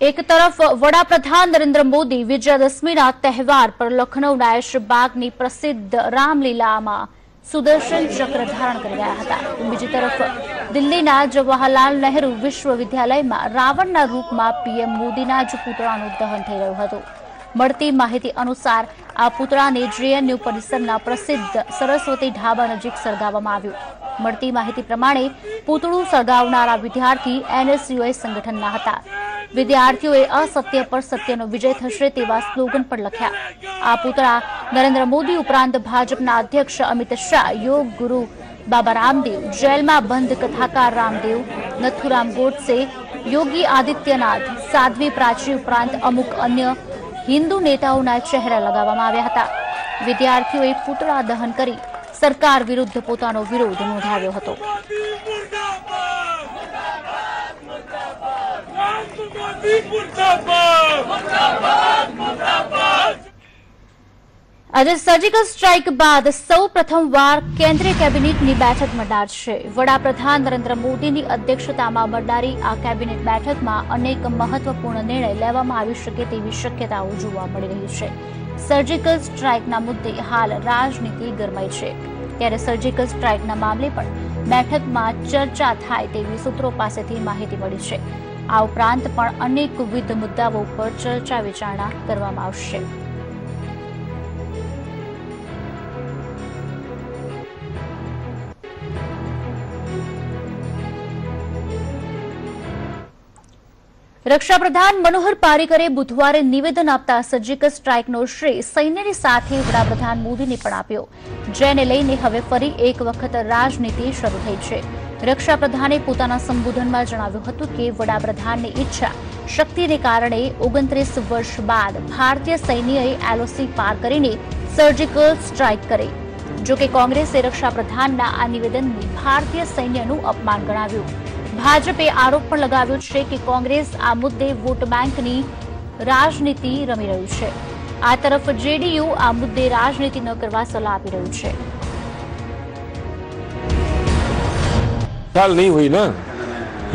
एक तरफ वडाप्रधान नरेंद्र मोदी विजयादशमीना तहेवार पर लखनऊना ऐशबागनी प्रसिद्ध रामलीला में सुदर्शन चक्र धारण कर गया था। बीजी तरफ दिल्लीना जवाहरलाल नेहरू विश्वविद्यालय में रावणना रूप में पीएम मोदीना ज पुतळानुं दहन थई रह्युं हतुं। મળતી માહિતી અનુસાર આ પુતળાને જેએનયુ પરિસરના પ્રસિદ્ધ સરસ્વતી ઢાબા નજીક સળગાવવામાં આવ્યું। મળતી માહિતી પ્રમાણે પુતળું સળગાવનારા વિદ્યાર્થી એનએસયુઆઈ સંગઠનના હતા। વિદ્યાર્થીઓએ असत्य पर सत्यનો વિજય થશે તેવા સ્લોગન પણ લખ્યા। આ પુતળા નરેન્દ્ર મોદી ઉપરાંત ભાજપના અધ્યક્ષ અમિત શાહ, યોગ ગુરુ બાબા રામદેવ, જેલમાં બંધ કથાકાર રામદેવ, નથુરામ ગોડસે, યોગી આદિત્યનાથ, સાધ્વી પ્રાચી ઉપરાંત અમુક अन्य हिंदू नेताओना चेहरा लगाववामां आव्या हता। विद्यार्थीओए पुतळा दहन करी सरकार विरुद्ध पोतानो विरोध नोंधाव्यो हतो। आज सर्जिकल स्ट्राइक बाद सौ प्रथमवार केंद्रीय केबिनेटनी बेठक મળનાર वडाप्रधान नरेंद्र मोदीनी अध्यक्षतामां મળનારી आ केबिनेट બેઠકમાં अनेक महत्वपूर्ण निर्णय લેવામાં આવી શકે તેવી શક્યતાઓ જોવા મળી રહી છે। सर्जिकल स्ट्राइकना मुद्दे हाल राजनीति गरमाई છે, ત્યારે सर्जिकल स्ट्राइकना मामले पण બેઠકમાં ચર્ચા થાય તેવી સૂત્રો પાસેથી માહિતી મળી છે। આ ઉપરાંત પણ અનેકવિધ મુદ્દાઓ પર ચર્ચા વિચારણા કરવામાં આવશે। रक्षा प्रधान मनोहर पारीकरे बुधवारे निवेदन आपता सर्जिकल स्ट्राइकनो श्रेय सैन्यनी साथे वडाप्रधान मोदीने पण आप्यो, जेने लईने हवे फरी एक वखत राजनीति शरू थई छे। रक्षा प्रधाने पोताना संबोधનમાં જણાવ્યું હતું કે વડાપ્રધાનની ઈચ્છા શક્તિને કારણે 29 વર્ષ બાદ ભારતીય સૈન્યએ એલઓસી પાર કરીને સર્જિકલ સ્ટ્રાઇક કરી। જો કે કોંગ્રેસે રક્ષા પ્રધાનના આ નિવેદનને ભારતીય સૈન્યનું અપમાન ગણાવ્યું। ભાજપે આરોપ પણ લગાવ્યો છે કે કોંગ્રેસ આ મુદ્દે વોટ બેંકની રાજનીતિ રમી રહ્યું છે। આ તરફ જેડીયુ આ મુદ્દે રાજનીતિ ન કરવા સલાહ આપી રહ્યું છે। साल नहीं हुई ना,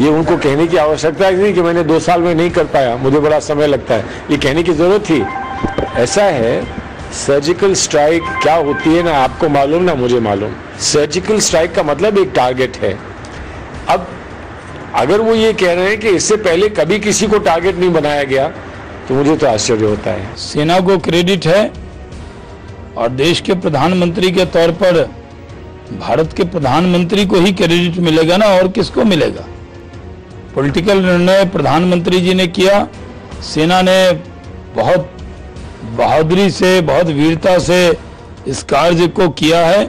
ये उनको कहने की आवश्यकता नहीं कि मैंने 2 साल में नहीं कर पाया, मुझे बड़ा समय लगता है, ये कहने की जरूरत थी। ऐसा है, सर्जिकल स्ट्राइक क्या होती है ना आपको मालूम ना मुझे मालूम। सर्जिकल स्ट्राइक का मतलब एक टारगेट है। अब अगर वो ये कह रहे हैं कि इससे पहले कभी किसी को टारगेट नहीं बनाया गया तो मुझे तो आश्चर्य होता है। सेना को क्रेडिट है और देश के प्रधानमंत्री के तौर पर भारत के प्रधानमंत्री को ही क्रेडिट मिलेगा ना, और किसको मिलेगा। पॉलिटिकल निर्णय प्रधानमंत्री जी ने किया, सेना ने बहुत बहादुरी से, बहुत वीरता से इस कार्य को किया है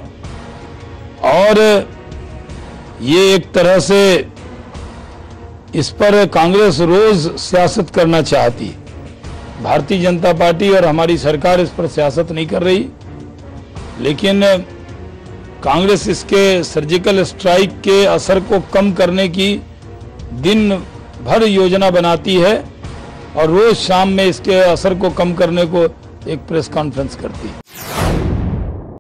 और ये एक तरह से इस पर कांग्रेस रोज सियासत करना चाहती है। भारतीय जनता पार्टी और हमारी सरकार इस पर सियासत नहीं कर रही, लेकिन कांग्रेस इसके सर्जिकल स्ट्राइक के असर को कम करने की दिन भर योजना बनाती है और रोज शाम में इसके असर को कम करने को एक प्रेस कॉन्फ्रेंस करती है।